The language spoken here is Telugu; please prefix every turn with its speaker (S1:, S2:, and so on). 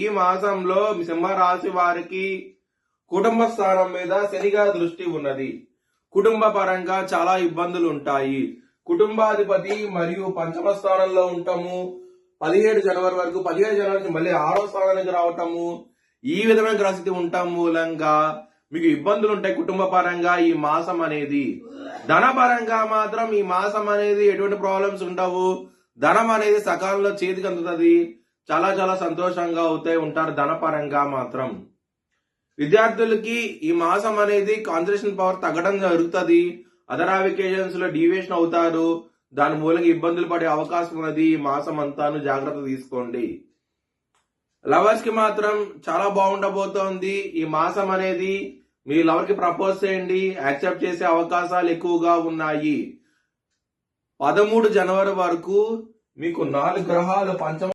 S1: ఈ మాసంలో సింహరాశి వారికి కుటుంబ స్థానం మీద శనిగా దృష్టి ఉన్నది. కుటుంబ పరంగా చాలా ఇబ్బందులు ఉంటాయి. కుటుంబాధిపతి మరియు పంచమ స్థానంలో ఉంటాము. 17 జనవరి వరకు 17 జనవరి నుంచి మళ్ళీ 6వ స్థానానికి రావటము, ఈ విధమైన గ్రహస్థితి ఉండటం మూలంగా మీకు ఇబ్బందులు ఉంటాయి కుటుంబ పరంగా ఈ మాసం అనేది. ధన పరంగా మాత్రం ఈ మాసం అనేది ఎటువంటి ప్రాబ్లమ్స్ ఉండవు. ధనం అనేది సకాలంలో చేతికి అందుతుంది. చాలా చాలా సంతోషంగా ఉంటారు ధన పరంగా మాత్రం. విద్యార్థులకి ఈ మాసం అనేది కాన్సన్ట్రేషన్ పవర్ తగ్గడం జరుగుతుంది. అదర్ అప్లికేషన్స్ లో డీవియేషన్ అవుతారు. దాని మూలంగా ఇబ్బందులు పడే అవకాశం ఉన్నది. ఈ మాసం అంతాను జాగ్రత్త తీసుకోండి. లవర్స్ కి మాత్రం చాలా బాగుండబోతోంది. ఈ మాసం అనేది మీ లవర్ కి ప్రపోజ్ చేయండి, యాక్సెప్ట్ చేసే అవకాశాలు ఎక్కువగా ఉన్నాయి. 13 జనవరి వరకు మీకు 4 గ్రహాలు పంచమ